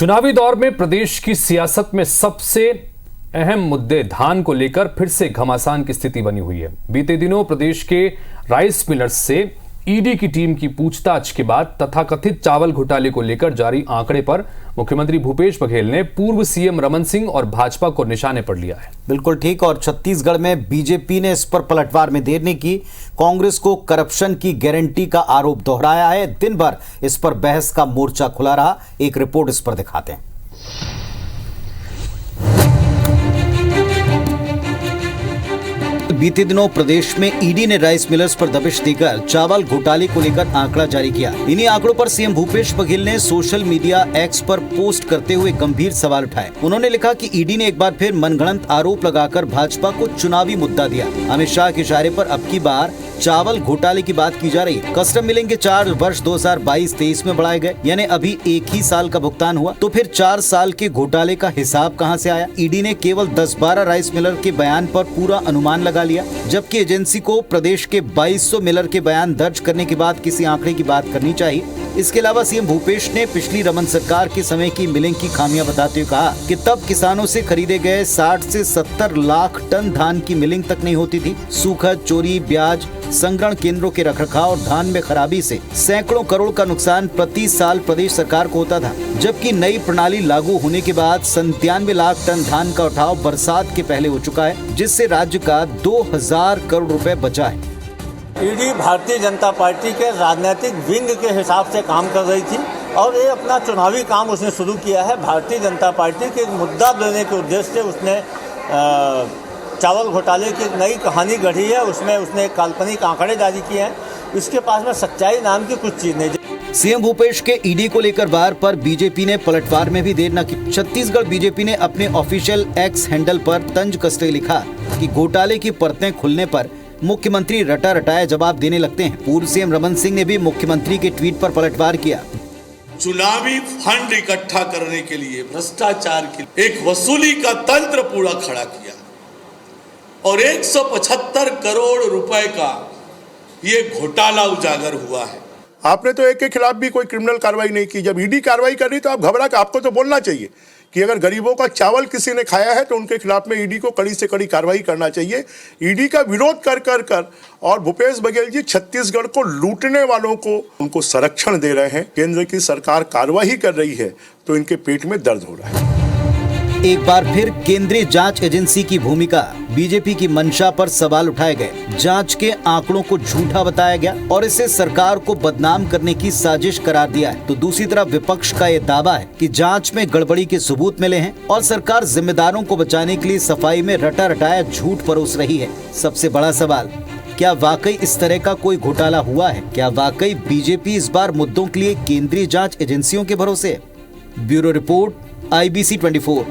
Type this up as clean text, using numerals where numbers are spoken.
चुनावी दौर में प्रदेश की सियासत में सबसे अहम मुद्दे धान को लेकर फिर से घमासान की स्थिति बनी हुई है। बीते दिनों प्रदेश के राइस मिलर्स से ईडी की टीम की पूछताछ के बाद तथाकथित चावल घोटाले को लेकर जारी आंकड़े पर मुख्यमंत्री भूपेश बघेल ने पूर्व सीएम रमन सिंह और भाजपा को निशाने पर लिया है। बिल्कुल ठीक। और छत्तीसगढ़ में बीजेपी ने इस पर पलटवार में देर नहीं की। कांग्रेस को करप्शन की गारंटी का आरोप दोहराया है। दिन भर इस पर बहस का मोर्चा खुला रहा। एक रिपोर्ट इस पर दिखाते हैं। बीते दिनों प्रदेश में ईडी ने राइस मिलर्स पर दबिश देकर चावल घोटाले को लेकर आंकड़ा जारी किया। इन्हीं आंकड़ों पर सीएम भूपेश बघेल ने सोशल मीडिया एक्स पर पोस्ट करते हुए गंभीर सवाल उठाए। उन्होंने लिखा कि ईडी ने एक बार फिर मनगढ़ंत आरोप लगाकर भाजपा को चुनावी मुद्दा दिया। अमित शाह के इशारे पर अब की बार चावल घोटाले की बात की जा रही है। कस्टम मिलिंग के चार्ज वर्ष 2022-23 में बढ़ाए गए, यानी अभी एक ही साल का भुगतान हुआ। तो फिर 4 साल के घोटाले का हिसाब कहां से आया? ईडी ने केवल 10-12 राइस मिलर के बयान पर पूरा अनुमान लगा लिया, जबकि एजेंसी को प्रदेश के 2200 मिलर के बयान दर्ज करने के बाद किसी आंकड़े की बात करनी चाहिए। इसके अलावा सीएम भूपेश ने पिछली रमन सरकार के समय की मिलिंग की खामियां बताते हुए कहा कि तब किसानों से खरीदे गए 60 से 70 लाख टन धान की मिलिंग तक नहीं होती थी। सूखा, चोरी, ब्याज, संग्रहण केंद्रों के रखरखाव और धान में खराबी से सैकड़ों करोड़ का नुकसान प्रति साल प्रदेश सरकार को होता था। जबकि नई प्रणाली लागू होने के बाद 97 लाख टन धान का उठाव बरसात के पहले हो चुका है, जिससे राज्य का 2000 करोड़ रुपए बचा है। ईडी भारतीय जनता पार्टी के राजनीतिक विंग के हिसाब से काम कर रही थी और ये अपना चुनावी काम उसने शुरू किया है। भारतीय जनता पार्टी के मुद्दा देने के उद्देश्य से उसने चावल घोटाले की नई कहानी गढ़ी है। उसमें उसने काल्पनिक आंकड़े जारी किए हैं। इसके पास में सच्चाई नाम की कुछ चीज़ नहीं। सीएम भूपेश के ईडी को लेकर वार पर बीजेपी ने पलटवार में भी देर न की। छत्तीसगढ़ बीजेपी ने अपने ऑफिशियल एक्स हैंडल पर तंज कसते लिखा कि घोटाले की परतें खुलने पर मुख्यमंत्री रटा रटाया जवाब देने लगते हैं। पूर्व सीएम रमन सिंह ने भी मुख्यमंत्री के ट्वीट पर पलटवार किया। चुनावी फंड इकट्ठा करने के लिए भ्रष्टाचार की एक वसूली का तंत्र पूरा खड़ा किया और 175 करोड़ रुपए का ये घोटाला उजागर हुआ है। आपने तो एक के खिलाफ भी कोई क्रिमिनल कार्रवाई नहीं की। जब ईडी कार्रवाई कर रही तो आप घबरा के, आपको तो बोलना चाहिए कि अगर गरीबों का चावल किसी ने खाया है तो उनके खिलाफ में ईडी को कड़ी से कड़ी कार्रवाई करना चाहिए। ईडी का विरोध कर और भूपेश बघेल जी छत्तीसगढ़ को लूटने वालों को उनको संरक्षण दे रहे हैं। केंद्र की सरकार कार्रवाई कर रही है तो इनके पेट में दर्द हो रहा है। एक बार फिर केंद्रीय जांच एजेंसी की भूमिका, बीजेपी की मंशा पर सवाल उठाए गए। जांच के आंकड़ों को झूठा बताया गया और इसे सरकार को बदनाम करने की साजिश करार दिया है। तो दूसरी तरफ विपक्ष का ये दावा है कि जांच में गड़बड़ी के सबूत मिले हैं और सरकार जिम्मेदारों को बचाने के लिए सफाई में रटा रटाया झूठ परोस रही है। सबसे बड़ा सवाल, क्या वाकई इस तरह का कोई घोटाला हुआ है? क्या वाकई बीजेपी इस बार मुद्दों के लिए केंद्रीय जांच एजेंसियों के भरोसे है? Bureau report, IBC 24।